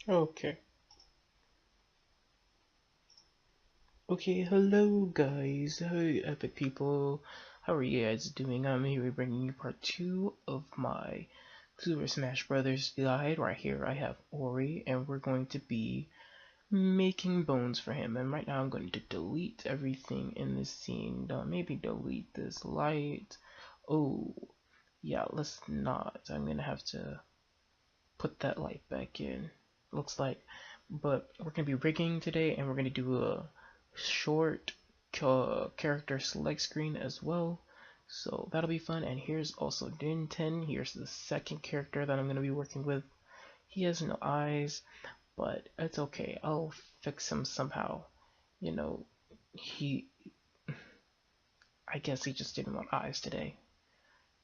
Okay. Okay, hello guys. Hey, epic people. How are you guys doing? I'm here bringing you part 2 of my Super Smash Brothers guide. Right here I have Ori, and we're going to be making bones for him. And right now I'm going to delete everything in this scene. Maybe delete this light. Oh, yeah, let's not. I'm going to have to put that light back in. Looks like. But we're going to be rigging today, and we're going to do a short character select screen as well. So that'll be fun. And here's also Din 10. Here's the second character that I'm going to be working with. He has no eyes, but it's okay. I'll fix him somehow. You know, he. I guess he just didn't want eyes today.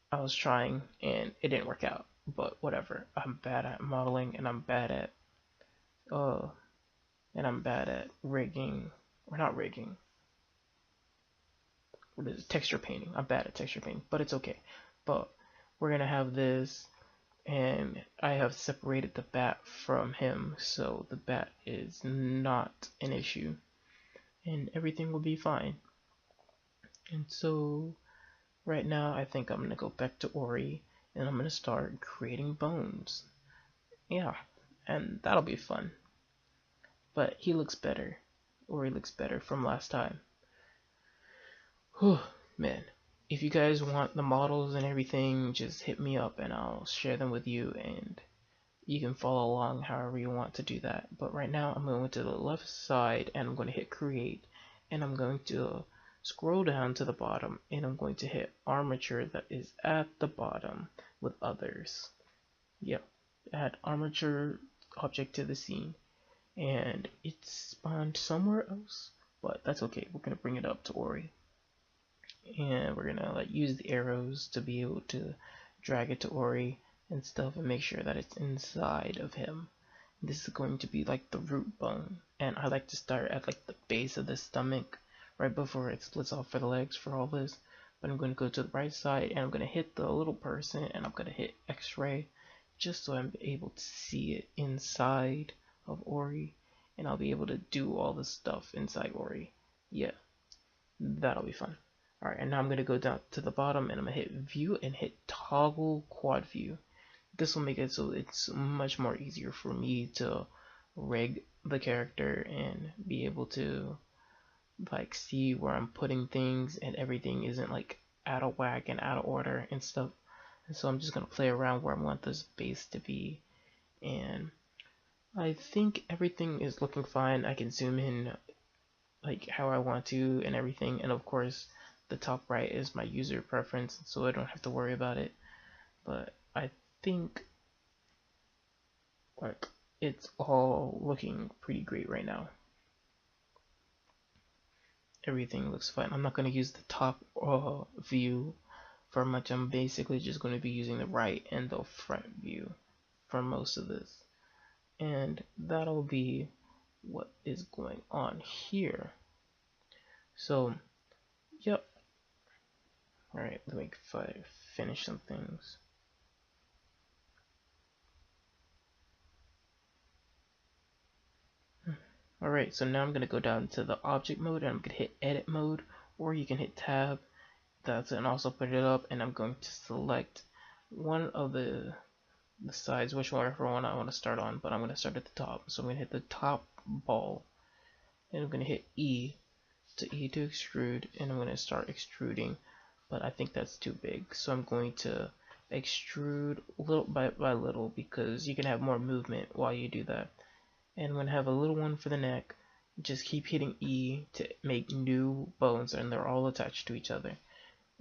I was trying and it didn't work out, but whatever. I'm bad at modeling and I'm bad at uh rigging, or not rigging. What is it? Texture painting. I'm bad at texture painting, but it's okay. But we're gonna have this, and I have separated the bat from him, so the bat is not an issue, and everything will be fine. And so right now, I think I'm gonna go back to Ori, and I'm gonna start creating bones. Yeah, and that'll be fun. But he looks better. Ori looks better from last time. Whew, man. If you guys want the models and everything, just hit me up and I'll share them with you, and you can follow along however you want to do that. But right now I'm going to the left side and I'm going to hit create, and I'm going to scroll down to the bottom and I'm going to hit armature that is at the bottom with others. Yep, add armature object to the scene, and it's spawned somewhere else, but that's okay. We're going to bring it up to Ori, and we're gonna like use the arrows to be able to drag it to Ori and stuff, and make sure that it's inside of him. This is going to be like the root bone, and I like to start at like the base of the stomach right before it splits off for the legs for all this. But I'm going to go to the right side and I'm going to hit the little person and I'm going to hit X-ray just so I'm able to see it inside of Ori, and I'll be able to do all the stuff inside Ori. Yeah, that'll be fun. Alright, and now I'm going to go down to the bottom and I'm going to hit view and hit toggle quad view. This will make it so it's much more easier for me to rig the character and be able to like see where I'm putting things and everything isn't like out of whack and out of order and stuff. And so I'm just going to play around where I want this base to be, and I think everything is looking fine. I can zoom in like how I want to and everything, and of course the top right is my user preference, so I don't have to worry about it. But I think like it's all looking pretty great right now. Everything looks fine. I'm not going to use the top view for much. I'm basically just going to be using the right and the front view for most of this, and that'll be what is going on here. So yep. Alright, let me finish some things. Alright, so now I'm going to go down to the object mode and I'm going to hit edit mode, or you can hit tab. That's it, and also put it up, and I'm going to select one of the sides, whichever one I want to start on, but I'm going to start at the top. So I'm going to hit the top ball, and I'm going to hit E to extrude, and I'm going to start extruding, but I think that's too big, so I'm going to extrude little by little, because you can have more movement while you do that. And I'm going to have a little one for the neck. Just keep hitting E to make new bones, and they're all attached to each other.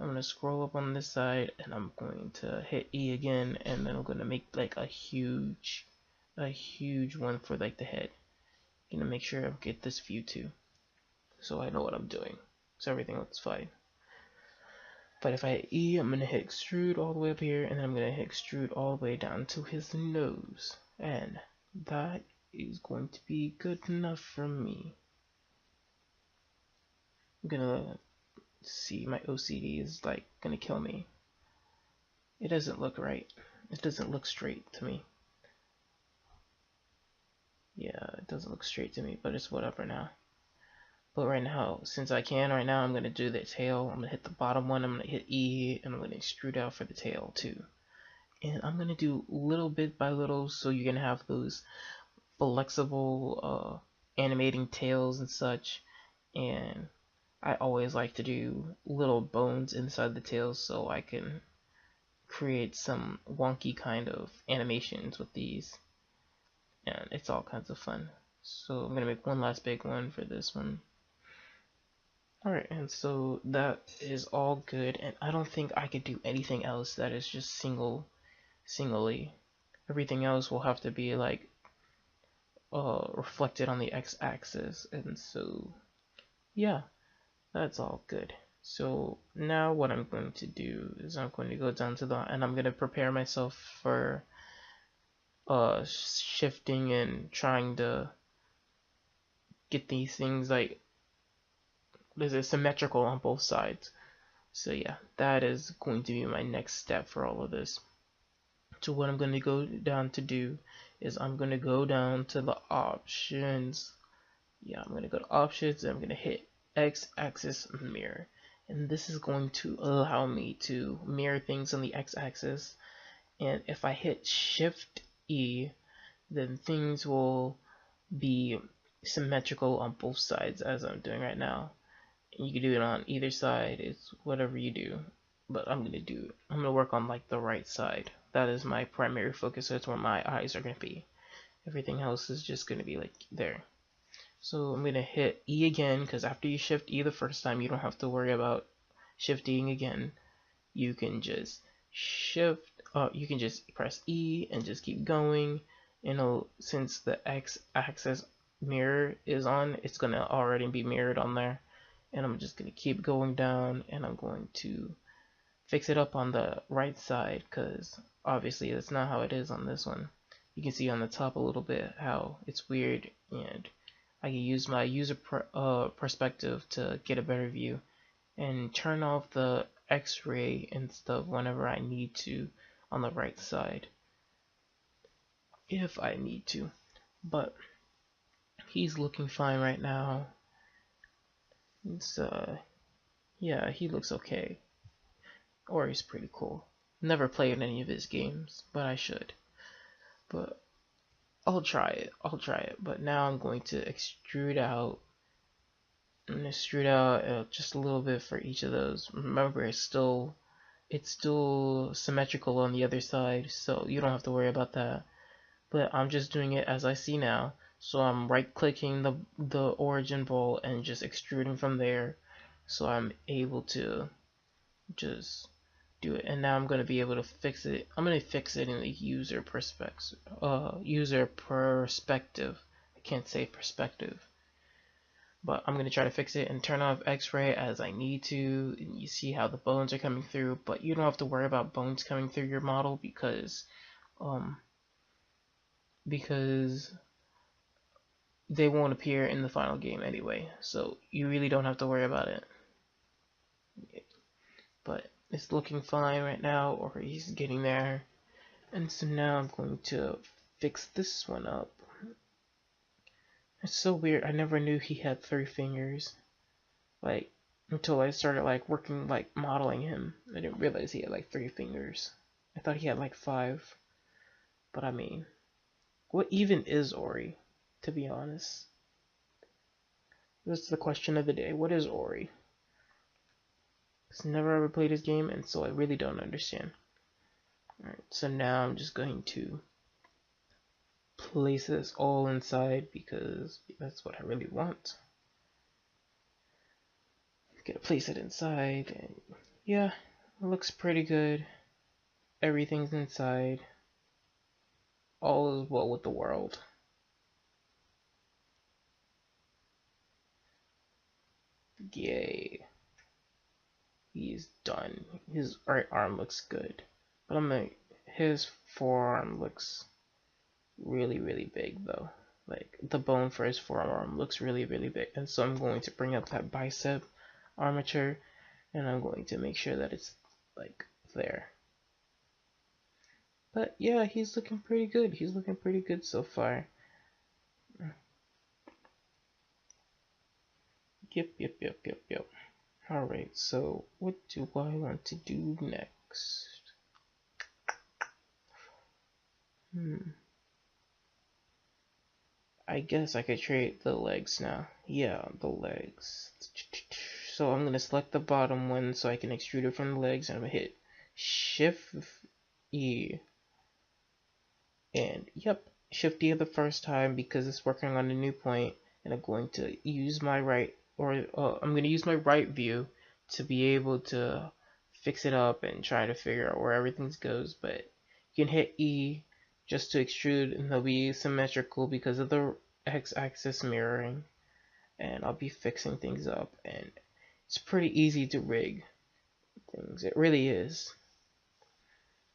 I'm going to scroll up on this side and I'm going to hit E again, and then I'm going to make like a huge one for like the head. I'm going to make sure I get this view too, so I know what I'm doing, so everything looks fine. But if I hit E, I'm going to hit extrude all the way up here, and then I'm going to hit extrude all the way down to his nose, and that is going to be good enough for me. I'm gonna see, my OCD is like gonna kill me. It doesn't look right. It doesn't look straight to me. Yeah, it doesn't look straight to me, but it's whatever now. But right now, since I can right now, I'm going to do the tail. I'm going to hit the bottom one, I'm going to hit E, and I'm going to extrude out for the tail too. And I'm going to do little bit by little, so you're going to have those flexible animating tails and such. And I always like to do little bones inside the tails so I can create some wonky kind of animations with these. And it's all kinds of fun. So I'm going to make one last big one for this one. Alright, and so that is all good, and I don't think I could do anything else that is just singly. Everything else will have to be like reflected on the x-axis, and so yeah, that's all good. So now what I'm going to do is I'm going to go down to the, and I'm going to prepare myself for shifting and trying to get these things like, this is symmetrical on both sides. So yeah, that is going to be my next step for all of this. So what I'm going to go down to do is I'm going to go down to the options. Yeah, I'm going to go to options and I'm going to hit x-axis mirror. And this is going to allow me to mirror things on the x-axis. And if I hit shift E, then things will be symmetrical on both sides as I'm doing right now. You can do it on either side, it's whatever you do, but I'm gonna work on like the right side. That is my primary focus, so that's where my eyes are gonna be. Everything else is just gonna be like there. So I'm gonna hit E again, because after you shift E the first time, you don't have to worry about shifting again. You can just you can just press E and just keep going. Since the x-axis mirror is on, it's gonna already be mirrored on there. And I'm just going to keep going down, and I'm going to fix it up on the right side, because obviously that's not how it is on this one. You can see on the top a little bit how it's weird, and I can use my user perspective to get a better view and turn off the x-ray and stuff whenever I need to on the right side, if I need to. But he's looking fine right now. It's yeah, he looks okay. Or he's pretty cool. Never played any of his games, but I should. But I'll try it. But now I'm going to extrude out. I'm going to extrude out just a little bit for each of those. Remember, it's still symmetrical on the other side, so you don't have to worry about that. But I'm just doing it as I see now. So I'm right-clicking the origin bowl and just extruding from there, so I'm able to just do it. And now I'm going to be able to fix it. I'm going to fix it in the user perspective. I can't say perspective, but I'm going to try to fix it and turn off X-ray as I need to. And you see how the bones are coming through, but you don't have to worry about bones coming through your model because they won't appear in the final game anyway, so you really don't have to worry about it. But it's looking fine right now, or he's getting there. And so now I'm going to fix this one up. It's so weird, I never knew he had 3 fingers, like, until I started like working, like modeling him. I didn't realize he had like 3 fingers. I thought he had like 5. But I mean, what even is Ori, to be honest? That's the question of the day. What is Ori? I've never ever played his game, and so I really don't understand. Alright, so now I'm just going to place this all inside because that's what I really want. I'm gonna place it inside, and yeah, it looks pretty good. Everything's inside. All is well with the world. Yay. He's done. His right arm looks good. But his forearm looks really, really big though. Like the bone for his forearm looks really, really big. And so I'm going to bring up that bicep armature and I'm going to make sure that it's like there. But yeah, he's looking pretty good. He's looking pretty good so far. Yep. Alright, so what do I want to do next? I guess I could create the legs now. Yeah, the legs. So I'm gonna select the bottom one so I can extrude it from the legs, and I'm gonna hit Shift E. And yep, Shift E the first time because it's working on a new point, and I'm going to use my I'm gonna use my right view to be able to fix it up and try to figure out where everything goes. But you can hit E just to extrude, and they'll be symmetrical because of the x-axis mirroring. And I'll be fixing things up, and it's pretty easy to rig things. It really is.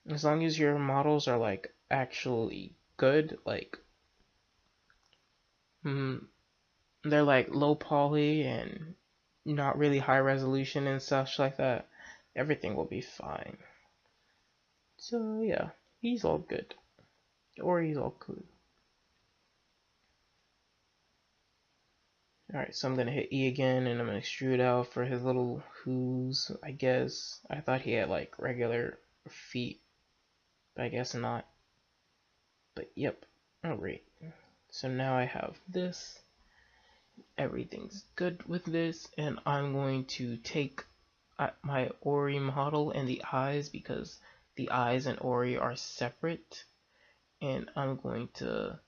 As long as your models are like actually good, like they're like low poly and not really high resolution and such like that, everything will be fine. So yeah, he's all good, or he's all cool. Alright, so I'm gonna hit E again, and I'm gonna extrude out for his little hooves, I guess. I thought he had like regular feet, but I guess not. But yep, alright. So now I have this. Everything's good with this, and I'm going to take my Ori model and the eyes, because the eyes and Ori are separate, and I'm going to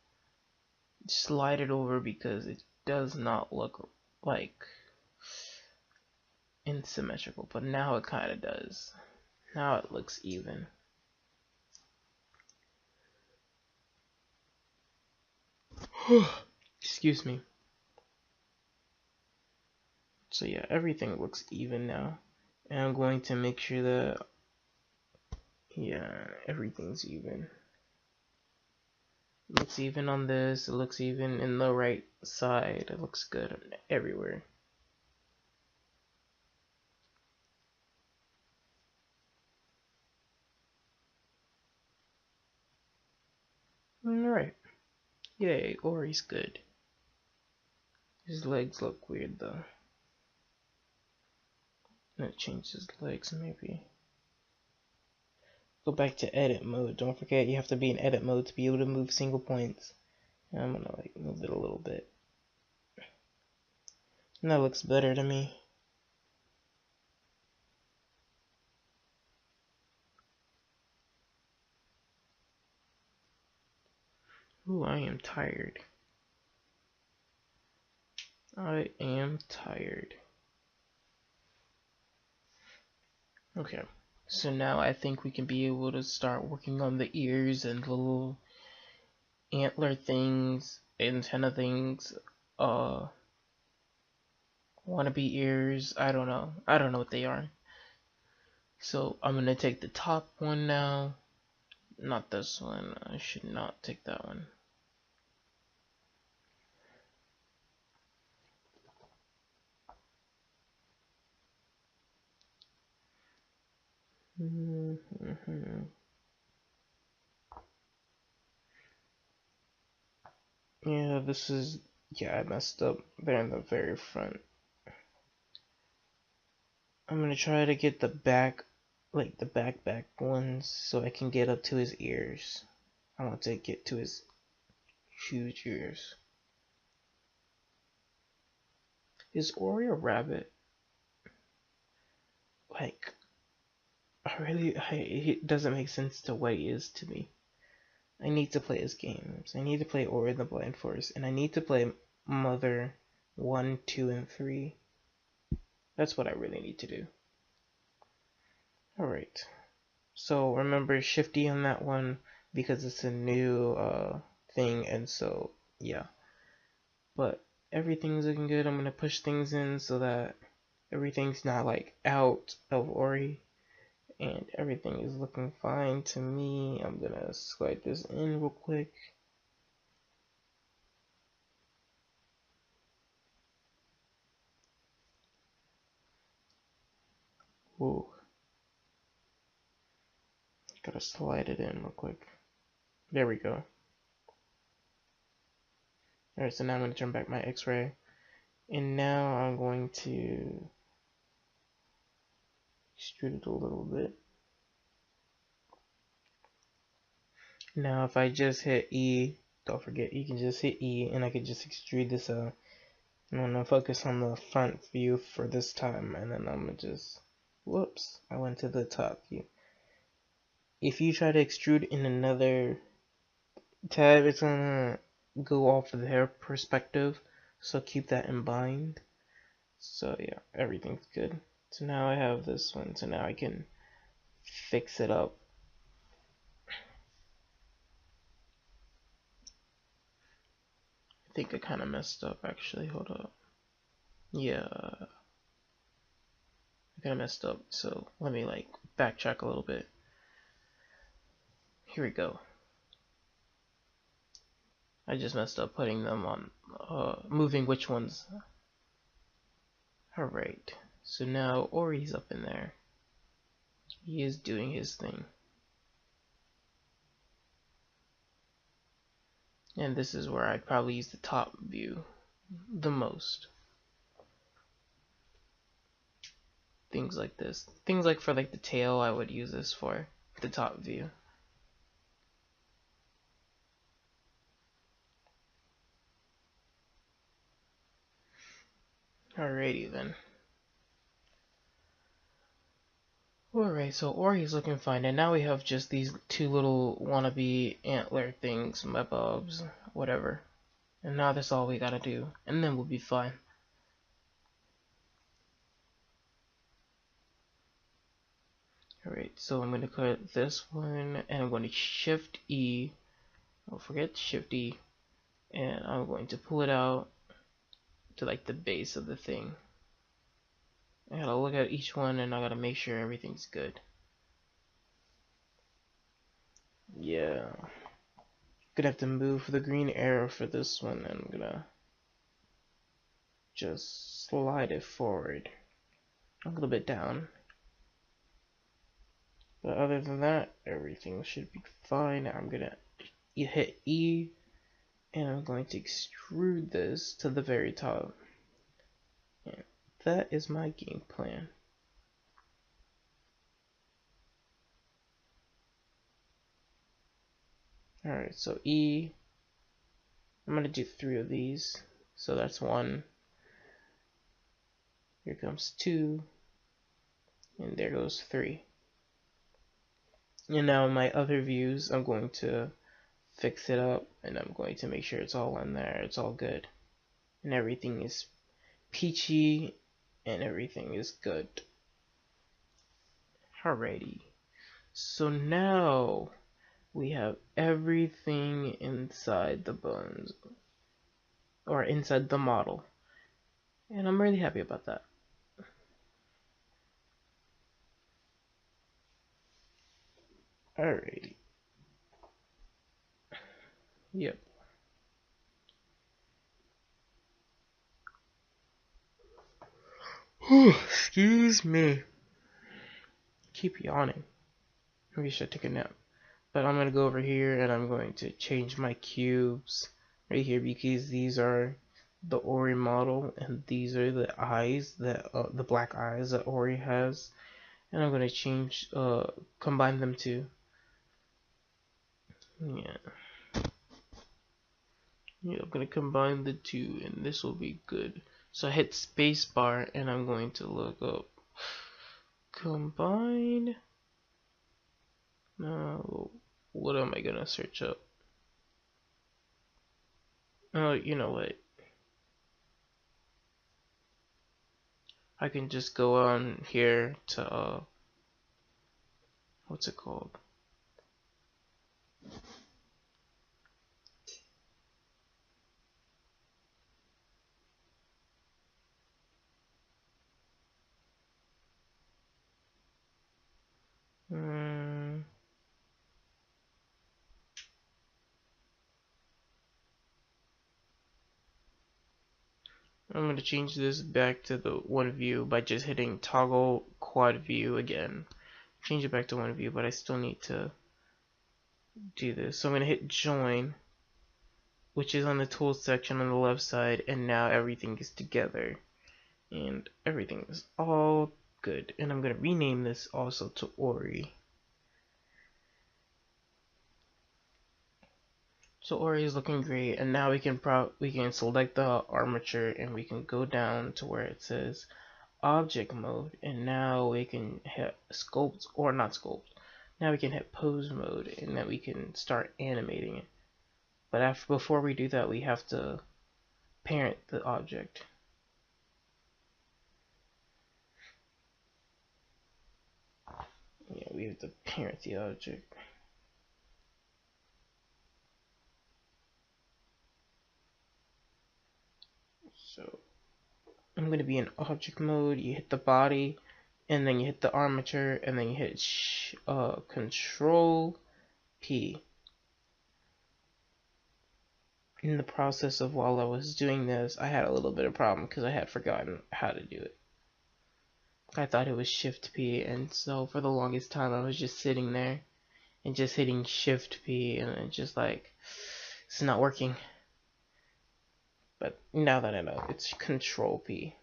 slide it over because it does not look like asymmetrical, but now it kind of does. Now it looks even. Excuse me. So yeah, everything looks even now, and I'm going to make sure that everything's even. It looks even on this, it looks even in the right side, it looks good everywhere. Alright. Yay, Ori's good. His legs look weird though. Let's change his legs maybe. Go back to edit mode. Don't forget you have to be in edit mode to be able to move single points. And I'm gonna like move it a little bit. And that looks better to me. Ooh, I am tired. I am tired. Okay, so now I think we can be able to start working on the ears and the little antler things, antenna things, wannabe ears. I don't know what they are. So I'm gonna take the top one now, not this one. I should not take that one. Yeah, this is, I messed up there in the very front. I'm gonna try to get the back, like the back ones, so I can get up to his ears. I want to get to his huge ears. Is Ori a rabbit? Like, it doesn't make sense to what he is to me. I need to play his games. I need to play Ori the Blind Forest, and I need to play Mother 1, 2, and 3. That's what I really need to do. Alright. So remember Shift E on that one because it's a new thing, and so yeah. But everything's looking good. I'm gonna push things in so that everything's not like out of Ori, and everything is looking fine to me. I'm gonna slide this in real quick. Ooh. Gotta slide it in real quick. There we go. Alright, so now I'm gonna turn back my X-ray, And now I'm going to extrude it a little bit. Now if I just hit E, don't forget you can just hit E and I can just extrude this out. I'm gonna focus on the front view for this time, and then I'm gonna just, whoops, I went to the top view. If you try to extrude in another tab, it's gonna go off of their perspective, so keep that in mind. So yeah, everything's good. So now I have this one, so now I can fix it up. I think I kind of messed up actually, hold up. Yeah, I kind of messed up, so let me like backtrack a little bit. Here we go. I just messed up putting them on, moving which ones. Alright, so now Ori's up in there. He is doing his thing. And this is where I'd probably use the top view the most. Things like this. Things like for like the tail, I would use this for the top view. Alrighty then. Alright, so Ori's looking fine, and now we have just these two little wannabe antler things, my bobs, whatever. And now that's all we gotta do, and then we'll be fine. Alright, so I'm going to cut this one, and I'm going to Shift E, don't forget Shift E, and I'm going to pull it out to like the base of the thing. I gotta look at each one and I gotta make sure everything's good. Yeah. Gonna have to move the green arrow for this one, and I'm gonna just slide it forward a little bit down. But other than that, everything should be fine. I'm gonna hit E, and I'm going to extrude this to the very top. And that is my game plan. Alright, so E, I'm going to do 3 of these. So that's 1. Here comes 2. And there goes 3. And now in my other views, I'm going to fix it up. And I'm going to make sure it's all in there. It's all good. And everything is peachy. And everything is good. Alrighty. So now we have everything inside the bones, or inside the model, and I'm really happy about that. Alrighty. Yep. Excuse me. Keep yawning. Maybe I should take a nap. But I'm gonna go over here and I'm going to change my cubes right here, because these are the Ori model and these are the eyes that the black eyes that Ori has, and I'm gonna change combine them too. Yeah, I'm gonna combine the two and this will be good. So I hit spacebar and I'm going to look up combine. Now what am I gonna search up? Oh, you know what? I can just go on here to what's it called? I'm going to change this back to the one view by just hitting toggle quad view again. Change it back to one view, but I still need to do this. So I'm going to hit join which is on the tools section on the left side, and now everything is together and everything is all good. And I'm going to rename this also to Ori. So Ori is looking great, and now we can select the armature and we can go down to where it says object mode, and now we can hit sculpt, or not sculpt. Now we can hit pose mode, and then we can start animating it. But before we do that, we have to parent the object. Yeah, we have to parent the object. So I'm going to be in object mode. You hit the body, and then you hit the armature, and then you hit Control P. In the process of while I was doing this, I had a little bit of problem because I had forgotten how to do it. I thought it was Shift P, and so for the longest time I was just sitting there and just hitting Shift P, and it's just like, it's not working. But now that I know, it's Control P.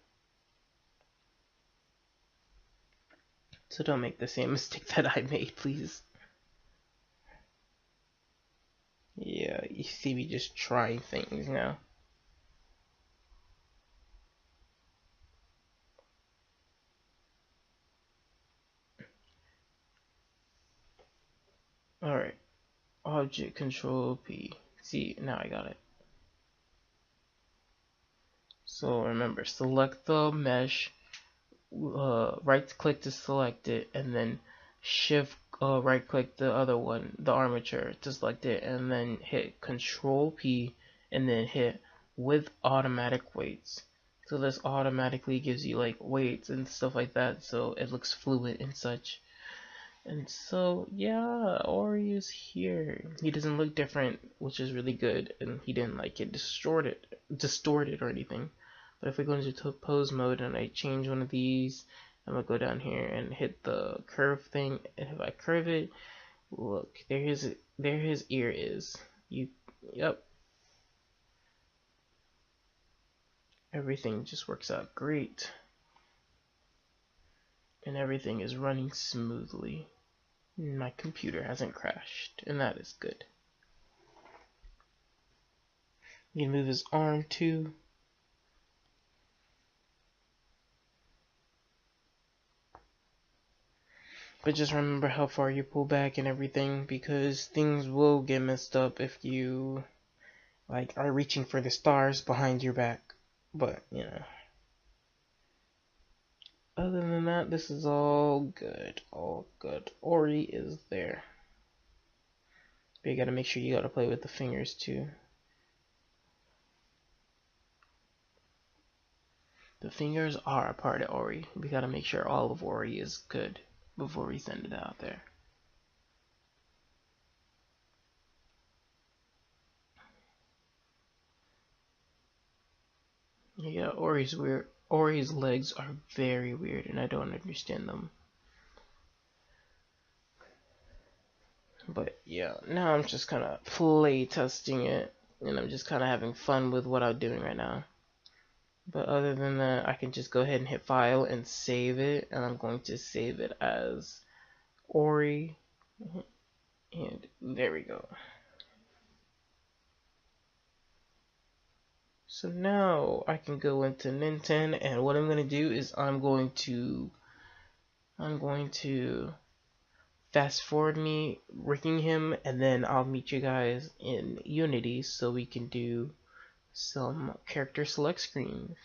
So don't make the same mistake that I made, please. Yeah, you see me just trying things now. Alright, Object Control P. See, now I got it. So remember, select the mesh, right click to select it, and then shift right click the other one, the armature, to select it, and then hit Control P, and then hit with automatic weights. So this automatically gives you like weights and stuff like that, so it looks fluid and such. And so yeah, Ori is here. He doesn't look different, which is really good, and he didn't like get distorted or anything. But if we go into pose mode and I change one of these, I'm gonna go down here and hit the curve thing, and if I curve it, look, there his ear is. Yep. Everything just works out great. And everything is running smoothly. My computer hasn't crashed, and that is good. You can move his arm too. But just remember how far you pull back and everything, because things will get messed up if you like are reaching for the stars behind your back. But you know, other than that, this is all good. All good. Ori is there. But you gotta make sure you gotta play with the fingers too. The fingers are a part of Ori. We gotta make sure all of Ori is good before we send it out there. Yeah, Ori's weird. Ori's legs are very weird, and I don't understand them. But yeah, now I'm just kind of play testing it, and I'm just kind of having fun with what I'm doing right now. But other than that, I can just go ahead and hit file and save it, and I'm going to save it as Ori, and there we go. So now I can go into Ninten, and what I'm going to do is I'm going to fast forward me rigging him, and then I'll meet you guys in Unity so we can do some character select screens.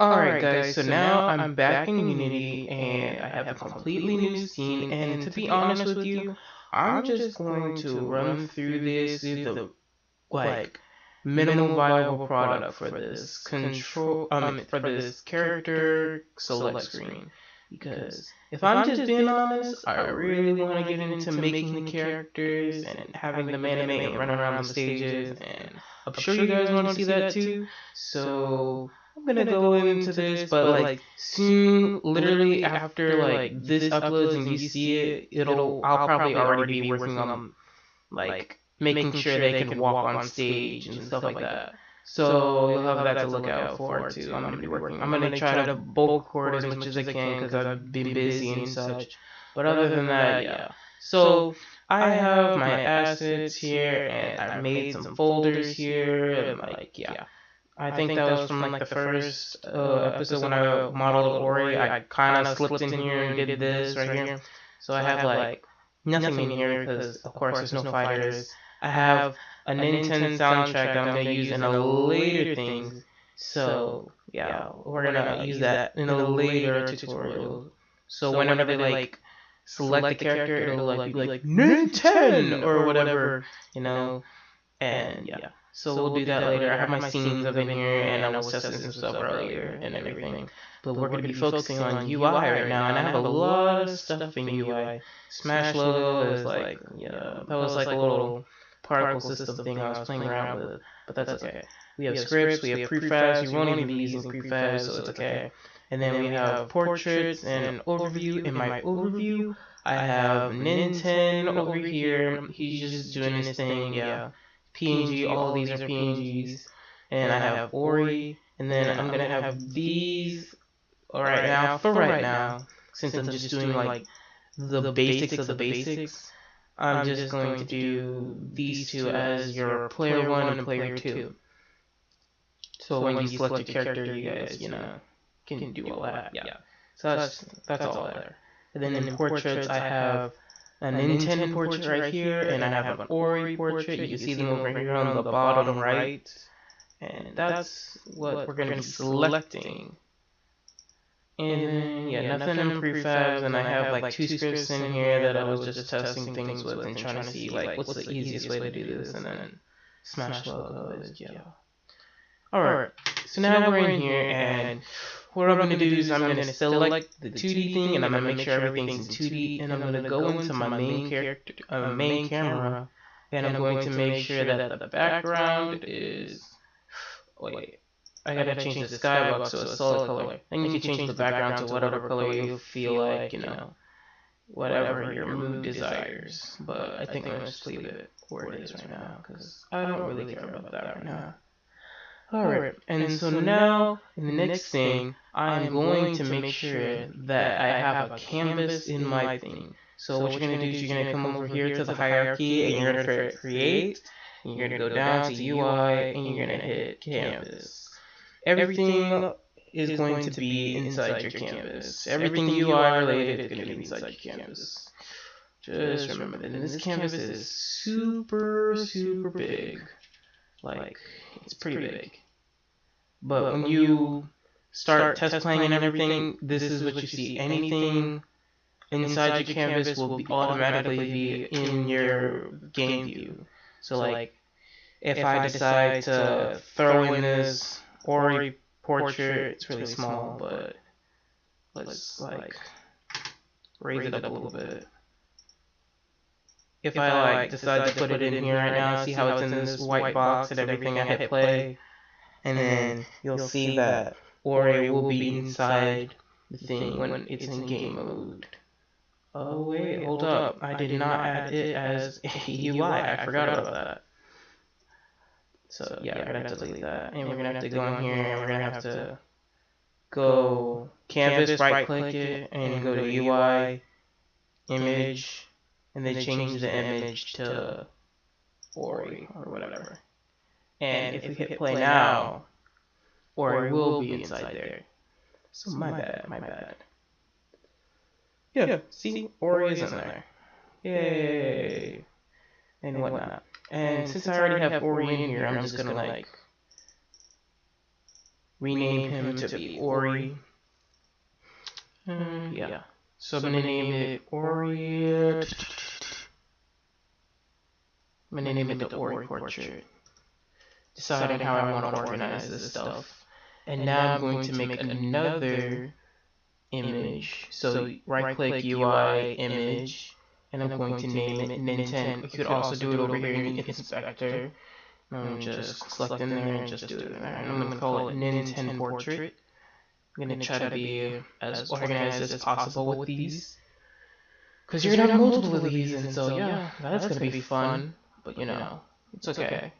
Alright guys, so now I'm back in Unity and I have a completely new scene, and to be honest with you, I'm just going to run through this, the like minimum viable product for this for this character select screen. Because if I'm just being honest, I really want to get into making the characters and having them animate and run around the stages, and I'm sure you guys want to see that too. So I'm gonna go into this, but like soon, literally after like this uploads and you see it, I'll probably already be working on like making sure they can walk on stage and stuff like that. So you'll have that to look out for too. I'm gonna be working. I'm gonna try to bulk record as much as I can because I've been busy and such. But other than that, yeah. So I have my assets here, and I made some folders here, and like yeah. I think that was from like the first episode when I modeled Ori. I kind of slipped in here and did this right here. So I have like nothing in here because of course there's no fighters. I have a Nintendo soundtrack that I'm gonna use in a later thing. So yeah, we're gonna use that in a later tutorial. So whenever they like select the character, it'll like be like Nintendo or whatever, you know. And yeah, so we'll do that later. I have my scenes up in here, and I was testing some stuff earlier and everything. But we're going to be focusing on UI right now, and I have a lot of stuff in UI. Smash logo is like, yeah, that was like a little particle system thing I was playing around with, but that's okay. We have scripts, we have prefabs. You won't even be using prefabs, so it's okay. And then we have portraits and overview. In my overview, I have Nintendo over here. He's just doing his thing, yeah. PNG, all of these are PNGs, and I have Ori, and then I'm gonna have these for right now, since I'm just doing like the basics of the basics, I'm just going to do these two as your player 1 and player 2. So when you select your character, you guys, can do all that, yeah. So that's all there. And then in portraits, I have a Nintendo portrait right here, and I have an Ori portrait. You can see them over here on the bottom right. And that's what we're going to be selecting. And yeah, nothing in prefabs, and I have like 2 scripts in here that I was just testing things with and trying to see like what's the easiest way to do this, and then Smash logo is, yeah. Alright, so now we're in here, and what I'm going to do is I'm going to select the 2D thing, and I'm going to make sure everything's in 2D, and I'm going to go into my main camera, and I'm going to make sure that the background is, wait, I gotta change the skybox to a solid color. Then you can change the background to whatever color you feel like, whatever your mood desires. But I think I'm gonna just leave it where it is right now, because I don't really care about that right now. Alright, and so now, in the next thing, I'm going to make sure that I have a canvas in my thing. So what you're going to do is you're going to come over here to the hierarchy, and you're going to create, and you're going to go down to UI, and you're going to hit canvas. Everything is going to be inside your canvas. Everything UI related is going to be inside your canvas. Just remember that this canvas is super, super big. Like, it's pretty big. But when you start test playing and everything, this is what you see. Anything inside your canvas will automatically be in your game view. So like, if I decide to throw in this Ori portrait, it's really small, but let's like raise it up a little bit. If I like decide to put it in here right now, see how it's in this white box and everything, I hit play, and then you'll see that Ori will be inside the thing when it's in game mode. Oh wait, hold up, I did not add it as a UI, I forgot about that. So yeah, we're gonna have to delete that, and we're gonna have to go in here, and we're gonna have to go canvas, right click it, and go to UI, image, and then change the image to Ori or whatever. And if we hit play now, Ori will be inside there. So my bad. Yeah, see, Ori is in there. Yay! And whatnot. And since I already have Ori in here, I'm just gonna like rename him to be Ori. Yeah. So I'm gonna name it Ori. I'm gonna name it the Ori portrait. Deciding how I want to organize this stuff. And now I'm going to make another image. So right click UI image, and I'm going to name it Nin10. You could also do it over here in the inspector. Just select in there and just do it in there. And I'm going to call it Nin10 portrait. I'm going to try to be as organized as possible with these, because you're gonna have multiple of these, and so yeah, that's gonna be fun. But you know, it's okay.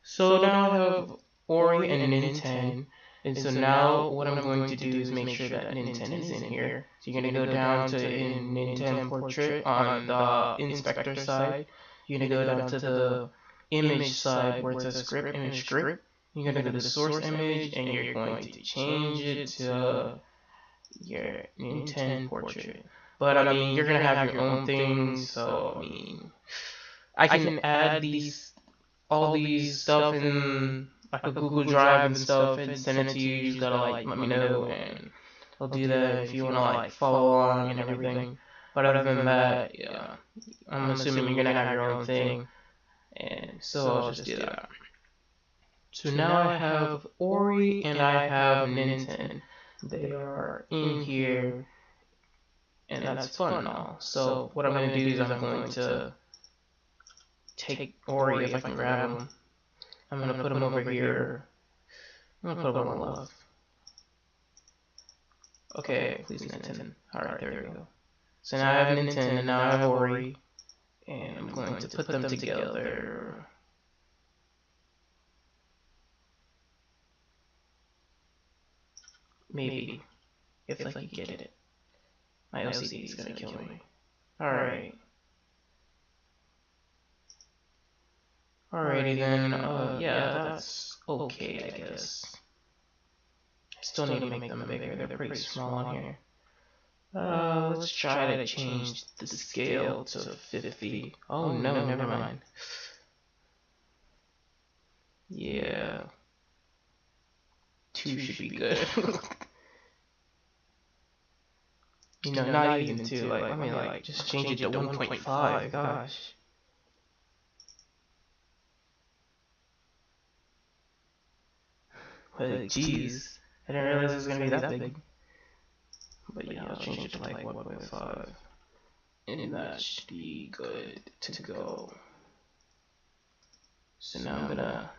So now I have Ori and Nin10, and so now what I'm going to do is make sure that Nin10 is in here. So you're gonna go down to in Nin10 portrait on the inspector side. You're gonna go down to the image side where it says script, image script. You're gonna go to the source image, and you're going to change it to your Nin10 portrait. But I mean, you're gonna have your own things, so I mean, I can add all these stuff in like a Google Drive and stuff and send it to you. You just gotta like let me know, and I'll do that if you wanna like follow along and everything. But other than that, yeah, I'm assuming you're gonna have your own thing, and so I'll just do that. So now I have Ori and I have Nin10. They are in here. And that's fun and all. So what I'm going to do is I'm going to take Ori, if I can grab him. I'm going to put him over here. I'm going to put him on the left. Okay, please Nin10. Alright, there we go. So now I have Nin10 and now I have Ori. And I'm going to put them together. Maybe. If I can get it. My OCD is gonna kill me. Alright. Alrighty then, yeah, that's okay, I guess. I still need to make them bigger, they're pretty small on here. Let's try to change the scale to 50. Oh no, never mind. Yeah. 2 should be good. You know, not even 2, like, I mean, like, just change it to 1.5, gosh. Like, jeez, I didn't realize it was gonna be that big. But yeah, I'll change it to like 1.5. And that should be good to go. So now I'm gonna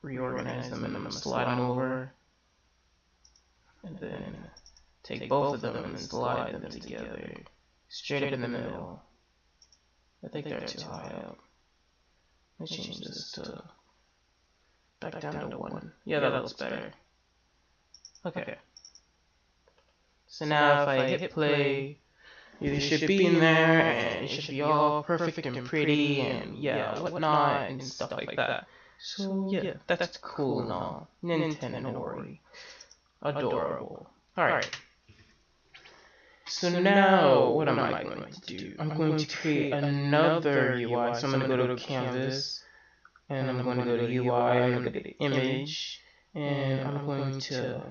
reorganize them and I'm gonna slide them over. And then take both of them and slide them together, straight up in the middle. I think they're too high up. Let me change this to back down to 1. Yeah, that looks better. Okay. So now if I hit play, it should be in there, and it should be all perfect and pretty, and yeah, whatnot, and stuff like that. So yeah, that's cool and all. Nin10 and Ori. Adorable. Alright. So now, what am I going to do? I'm going to create another UI. So I'm going to go to Canvas, and I'm going to go to UI, I'm going to go to Image, and I'm going to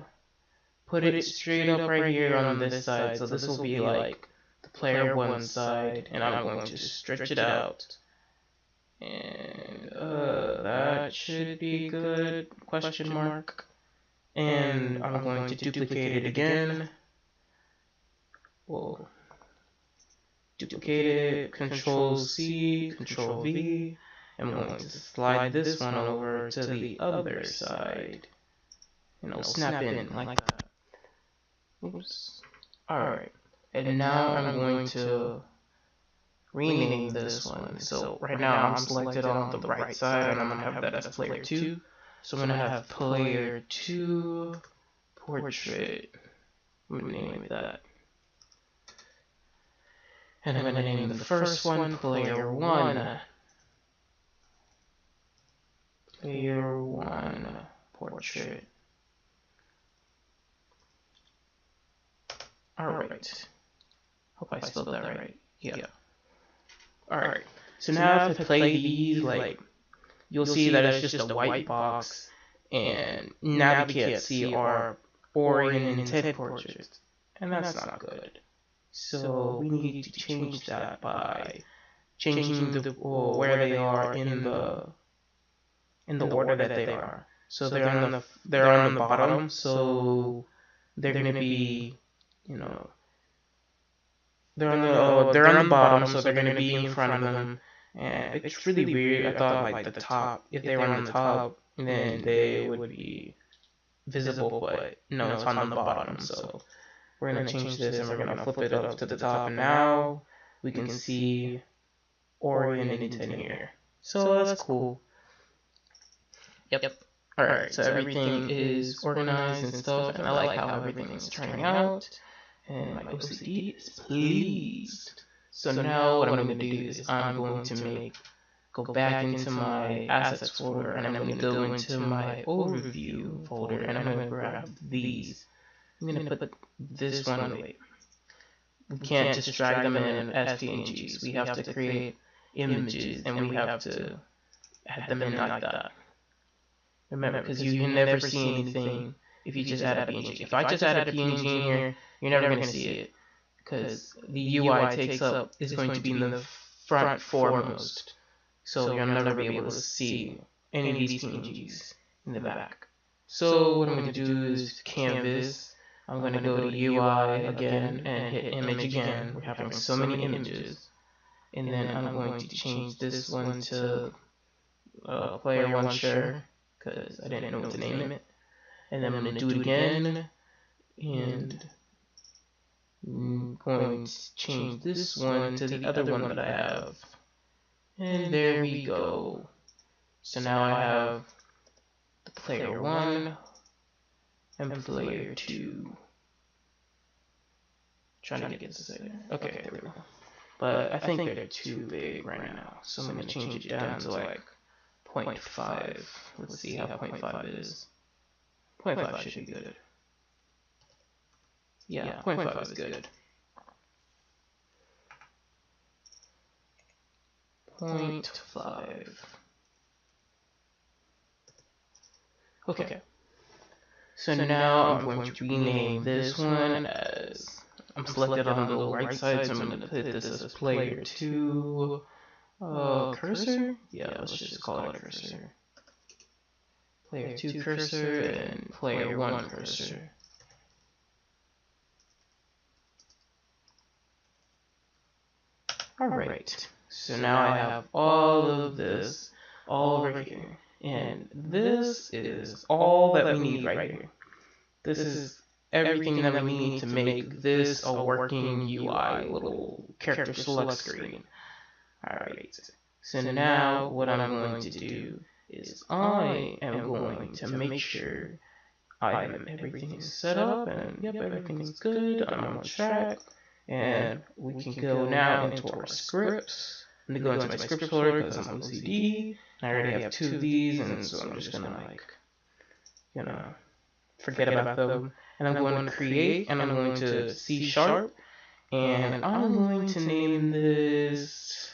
put it straight up right here on this side. So this will be like the player 1 side, and I'm going to stretch it out. And that should be good, question mark. And I'm going to duplicate it again. We'll duplicate it, Control C, Control V. I'm going to slide this one over to the other side. And it'll snap in like that. Oops. Alright. And now I'm going to rename this one. So right now I'm selected on the right side, and I'm going to have that as player 2. So I'm going to have player 2 portrait. I'm going to name it that. And I'm going to name the first one player 1. Player 1 portrait. Alright. Hope I spelled that right. Yeah. Alright. So now if I play these, like, you'll see that it's just a white box. and now we can't see our Orion and Ted portraits, and that's not good. So we need to change that by changing the where they are in the order that they are. So they're on the bottom. So they're gonna be, you know, they're on the bottom. So they're gonna be in front of them. And it's really weird. I thought like the top, if they were on the top, then they would be visible, but no, it's on the bottom. So we're gonna change this and we're gonna flip it up to the top, and now we can see Orion and Ted here. So that's cool. Yep. Alright, so everything is organized and stuff, and I like how everything is turning out, and my OCD is pleased. So now what I'm going to do is I'm going to go back into my assets folder, and I'm going to go into my overview folder, and I'm going to grab these. I'm going to put this one away. We can't just drag them in as PNGs. We have to create images, and we have to add them in like that. Remember, because you can never see anything if you just add a PNG. If I just add a PNG in here, you're never going to see it, because the UI is going to be in the front foremost. So you'll never be able to see any of these PNGs in the back. So what I'm going to do is canvas. I'm going to go to UI again and hit image again. We're having so many images. And then I'm going to change this one to player one share, because I didn't know what to name it. And then I'm going to do it again, and I'm going to change this one to the other one that I have. And there we go. So now I have the player 1 and player 2. Trying to get this again. Okay, there we go. But I think they're too big right now, so I'm going to change it down to like 0.5. Let's see how 0.5 is. 0.5 should be good. Yeah, 0.5 is good. 0.5. Okay. So now I'm going to rename this one as, I'm selected on the little right side, so I'm going to put this as player 2 cursor? Yeah, let's just call it a cursor. Player 2 cursor and player 1 cursor. Alright, so now I have all of this all over here. And this is all that we need right here. This is everything that we need to make this a working UI little character select screen. Alright, so now what I'm going to do is I am going to make sure everything is set up, and yep, everything's good, I'm on track, and we can go now into our scripts. I'm going to go into my scripts folder because I'm OCD. I already have 2 of these, and so I'm just going to forget about them. And I'm going to create, and I'm going to C#, and I'm going to name this,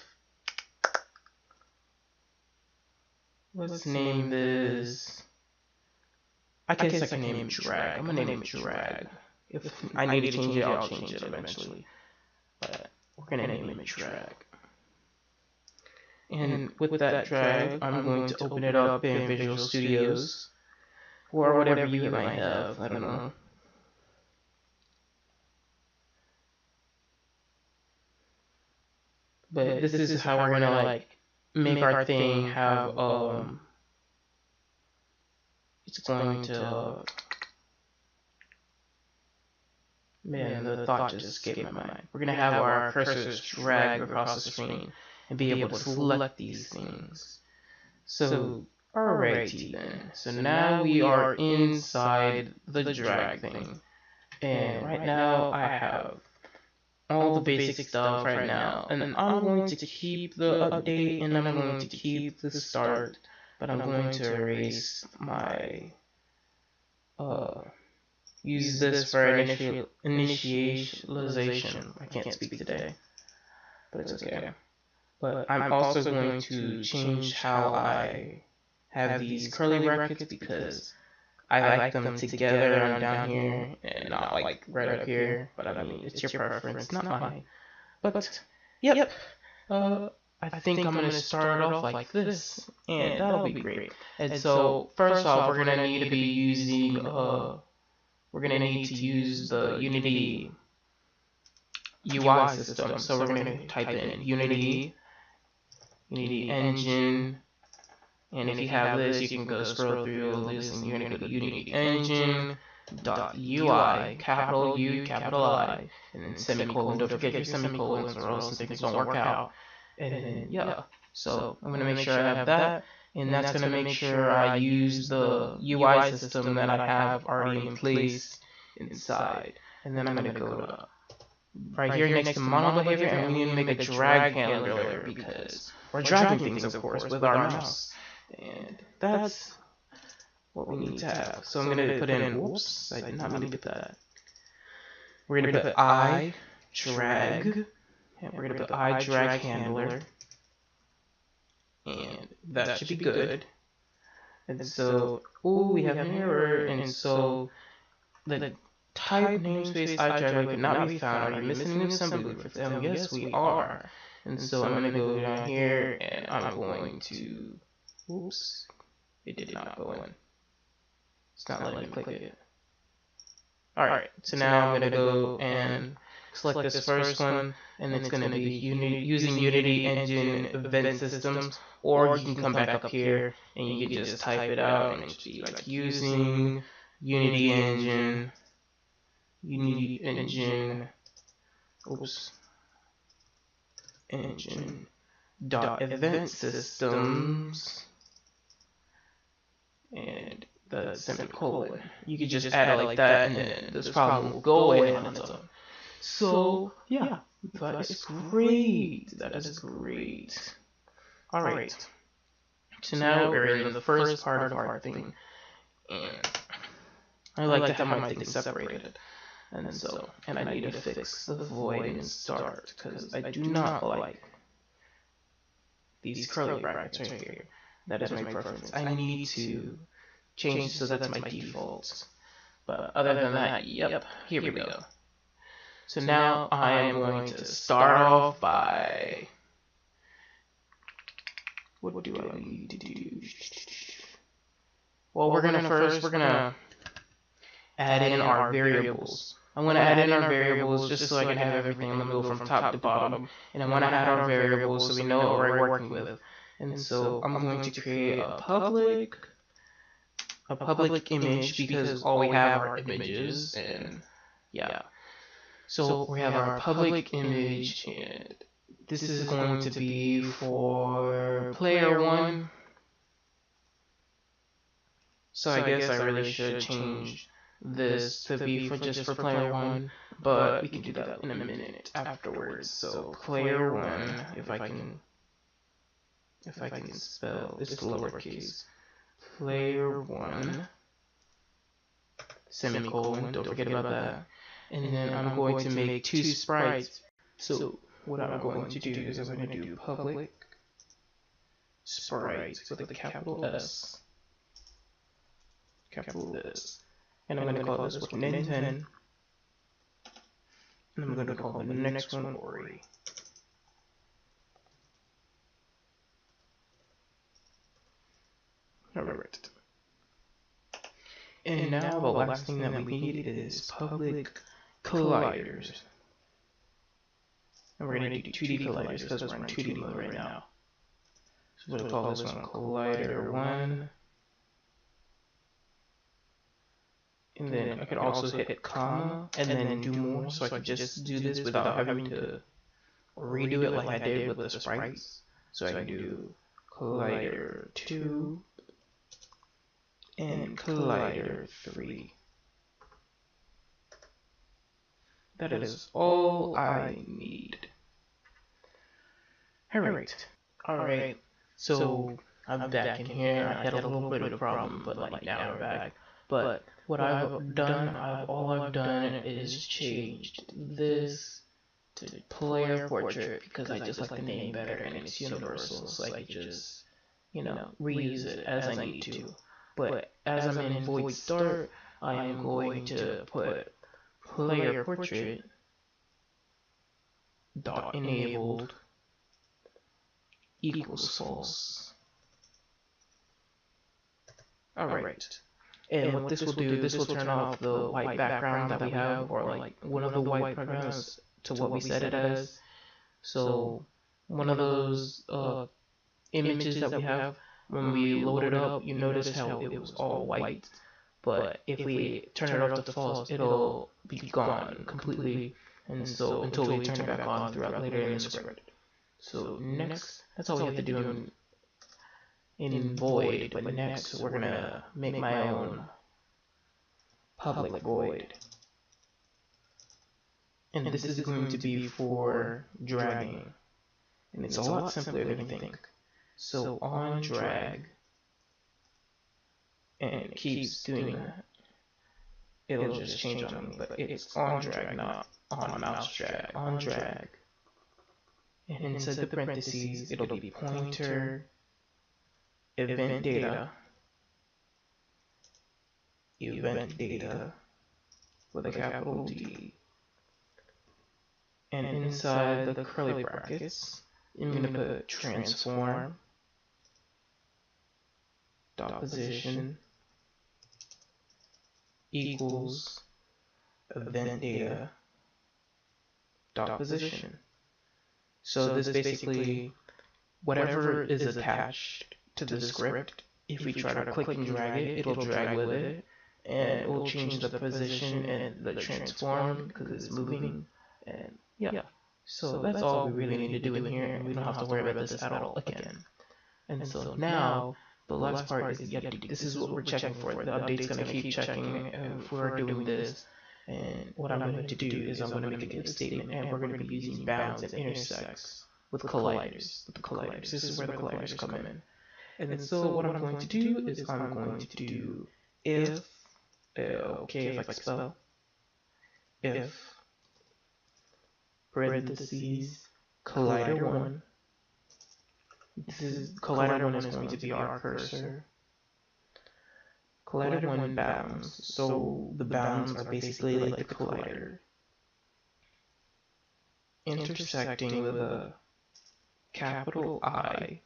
let's name this, I guess I can name it drag. I'm going to name it drag. If I need to change it, I'll change it eventually. But we're going to name it drag. And with that drag, I'm going to open it up in Visual Studios, or whatever you might have, I don't know. But this is how we're gonna make our thing have it's going to man, the thought just escaped my mind. We're gonna have our cursors drag across the screen and be able to select these things. So alrighty then. So now we are inside the drag thing. And right now I have all the basic stuff right now. And then I'm going to keep the update, and I'm going to keep the start, but I'm going to erase my use this for initialization. I can't speak today, but it's okay. But I'm also going to change how I have these curly brackets because I like them together on down here and not like right up here. But I mean, it's your preference, not mine. But yep, I think I'm gonna start it off like this, and that'll be great. And so first off, we're gonna need to be using we're gonna need to use the Unity UI system. So we're gonna type in Unity Engine. And if you have this, you can go scroll through all this, and you're gonna go to Unity Engine .ui, capital U, capital I, and then semicolon. Don't forget your semicolons, or else things don't work out. And then yeah, so I'm gonna make sure I have that, and that's gonna make sure I use the UI system that I have already in place inside. And then I'm gonna go to right here next to model behavior, and we need to make a drag handler because we're dragging things, of course, with our mouse. And that's what we need to have. So I'm going to put in, whoops, I did not mean to put that. We're going to put I drag, and we're going to put I drag handler, and that should be good. And so, we have an error, and so the type namespace I drag could not be found. Are you missing an assembly for them? Yes, we are. And so I'm going to go down here, and I'm going to, oops, it did not go in. It's not letting me click it. Alright, so now I'm going to go and select this first one, and it's going to be using Unity Engine Event Systems, or you can come back up here and you can just type it out, and it should be like using Unity Engine, oops, Engine .event systems, and the semicolon. You could just add it like that, and then this problem will go away on its own. So yeah, that is great. That is great. All right. So now we're in the first part of our thing, and I like to have my things separated. And so, and I need to fix the void and start because I do not like these curly brackets right here. That is my preference. I need to change so that's my default. But other than that, yep, here we go. So now I am going to start off by, what do I need to do? Well, we're gonna add in our variables. I'm going to add in our variables just so I can have everything in the middle from top to bottom. And I want to add our variables so we know what we're working with. And so I'm going to create a public image because all we have are images. And yeah. So we have our public image, and this is going to be for player 1. So I guess I really should change this to be for just for player 1, but we can do that in a minute afterwards. So player 1, if I can spell this lowercase, player 1 semicolon, don't forget about that. And then I'm going to make 2 sprites. So what I'm going to do is I'm going to do public sprites with a capital S, and I'm going to call this one Nin10, and I'm going to call the next one Ori. Alright. And now the last thing that we need is public colliders. And we're going to do 2D colliders because we're in 2D mode right now. So we're going to call this one Collider 1. And then I could also hit comma and then do more, so I could just do this without having to redo it like I did with the sprites. So I can do Collider 2 and Collider 3. That is all I need. Alright. So I'm back in here. I had a little bit of a problem, but like now we're back. But what I've done is changed this to player portrait because I just like the name better and it's universal, so I can just reuse it as I need to. But as I'm in void start, I am going to put player portrait dot enabled equals false. Alright. And what this will do, this will turn off the white background that we have, or like one of the white backgrounds to what we set it as. So one of those images that we have, when we load it up, you notice how it was all white. But if we turn it off to false, it'll be gone completely. And so until we turn it back on throughout later in the script. So next, that's all we have to do in void. But next, we're gonna make my own public void. And this is going to be for dragging. And it's a lot simpler than you think. So on drag, and it keeps doing that. It'll just change on me, but it's on drag, not on mouse drag. On drag. And inside the parentheses, it'll be pointer, event data with a capital D. And inside the curly brackets, I'm going to put transform dot position equals event data dot position. So this basically, whatever is attached to the script, if we try to click and drag it, it'll drag with it, and it will change the position and the transform because it's moving. And yeah, so that's all we really need to do in here, and we don't have to worry about this at all again. And so now the last part is the update. This is what we're checking for. The update's going to keep checking if we're doing this. And what I'm going to do is I'm going to make a if statement, and we're going to be using bounds and intersects with colliders. This is where the colliders come in. And so what I'm going to do is I'm going to do if, okay, if I spell, if parentheses collider 1. This is collider 1 is going to be our cursor. Collider 1 bounds. So the bounds are basically like the collider intersecting with a capital I,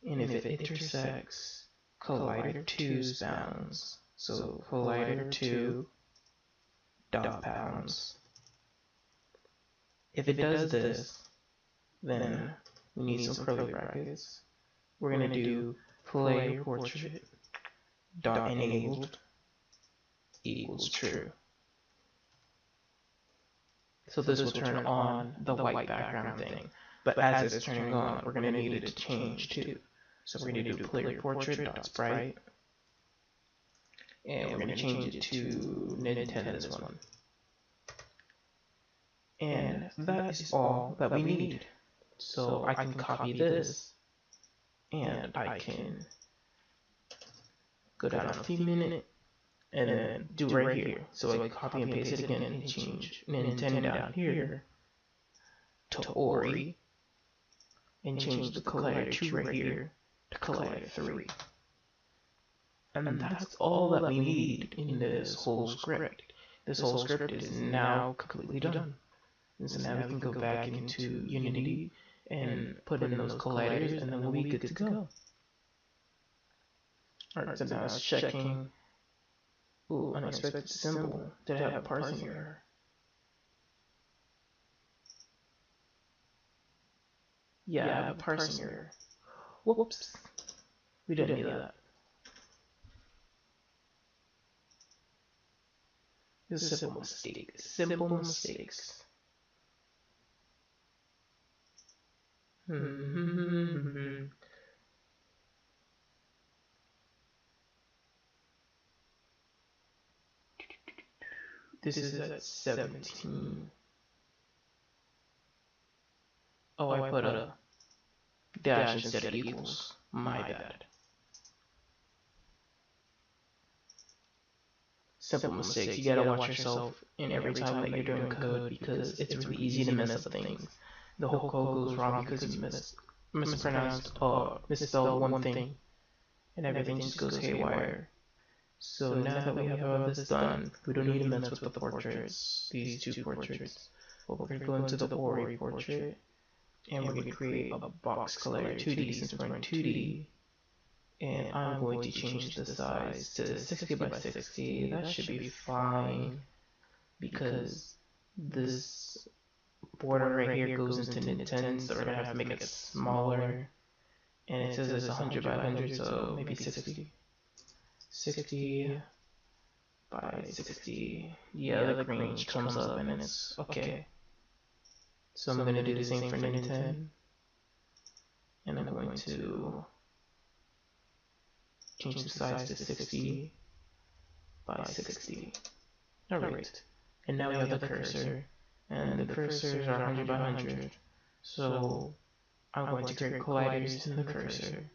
and if it intersects collider 2's bounds, so collider 2 dot bounds. If it does this, then we need some curly brackets. We're going to do player portrait dot enabled equals true. So this will turn on the white background thing. But as it's turning on, we're going to need it to change too. So we're going to do player portrait dot sprite, and we're going to change it to Nintendo, this one. And that is all that we need. So I can copy this, and I can go down a few minutes, and then do right here. So I copy and paste it again and change Nintendo down here to Ori, and change the collider 2 right here to collider 3. And that's all that we need in this whole script. This whole script is now completely done. And so now we can go back into Unity and put in those colliders, and then we'll be good to go. Alright, so now it's checking. Ooh, unexpected symbol. Did I have a parsing error? Yeah, I have a parsing error. Whoops. We didn't need that. It's a simple mistake. Simple mistakes. This is at 17. Oh, I put a dash instead of equals. My bad. Simple mistakes. You gotta watch yourself in every time that you're doing code, because it's really easy to mess up things. The whole code goes wrong because you misspelled one thing, and everything just goes haywire. So now that we have all this done, we don't need to mess with the portraits, these two portraits. But we're going to go into the Ori portrait, and we're going to create a box color 2D since we're in 2D. And I'm going to change the size to 60 by 60. That should be fine, because this border right here goes into nit10, so we're going to have to make it smaller. And it says it's 100 by 100, so maybe 60. 60 by 60. Yeah, the range comes up and it's okay. So I'm going to do the same for nit10. And I'm going to change the size to 60 by 60. Alright. And now we have the cursor. And the cursors are 100 by 100. So I'm going to create colliders in the cursor.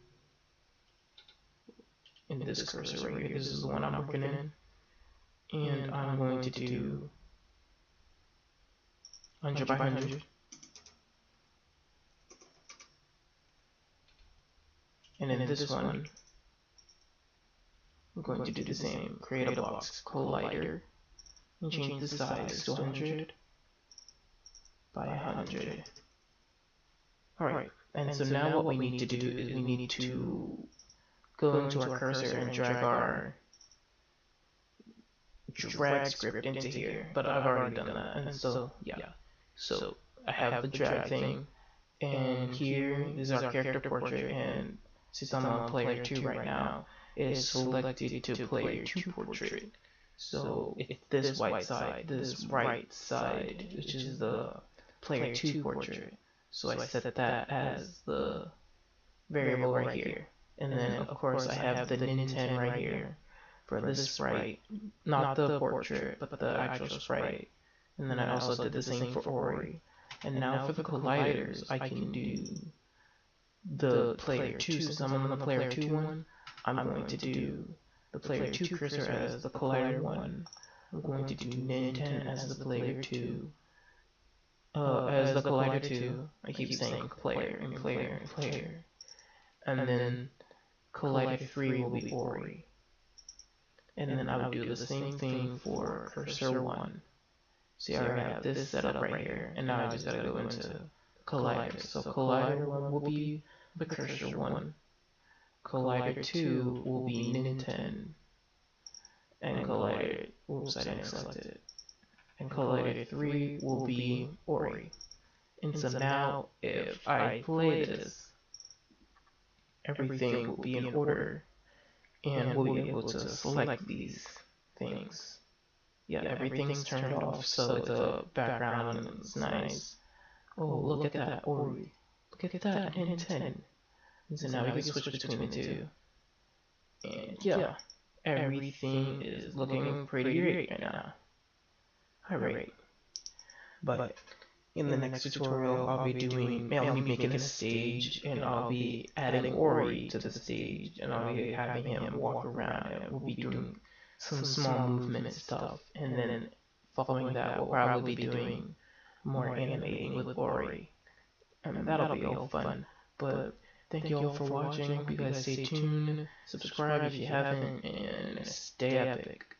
In this cursor right here, this is the one I'm working in. And I'm going to do 100 by 100. And in this one, I'm going to do the same. Create a box collider and change the size to 100 by 100. Alright, and so now what we need to do is we need to go into our cursor and drag our drag script into here, but I've already done that, and so yeah. So I have the drag thing, and here is our character portrait, and since I'm on player 2 right now, it's selected to player 2 portrait. So it's this right side, which is the player 2 portrait. So I set that as the variable right here. And then, of course, I have the nit10 right here for this sprite, not the portrait, but the actual sprite. And then I also did the same for Ori. And now for the colliders, I can do the player 2. Since I'm on the player 2 one, I'm going to do the player 2 cursor as the collider 1. I'm going to do nit10 as the player 2. As the collider 2. I keep saying player and player and player. And then collider 3 will be Ori. And then I will do the same thing for cursor 1. See, I already have this set up right here, and now I just gotta go into collider. So collider 1 will be the cursor 1. Collider 2 will be nit10. And collider, oops, I didn't select it. And collider 3 will be Ori. And so now, if I play this, everything will be in order, and we'll be able to select these things. Yeah, everything's turned off, so the background is nice. Oh, look at that, Ori. Look at that, nit10. And so now we can switch between the two. And yeah, everything is looking pretty great right now. Alright. But in the next tutorial, I'll be making a stage, and I'll be adding Ori to the stage, and I'll be having him walk around, and we'll be doing some small movement stuff, and then following that, we'll probably be doing more animating with Ori, and that'll be all fun. But thank you all for watching. Hope you guys stay tuned, subscribe if you haven't, and stay epic.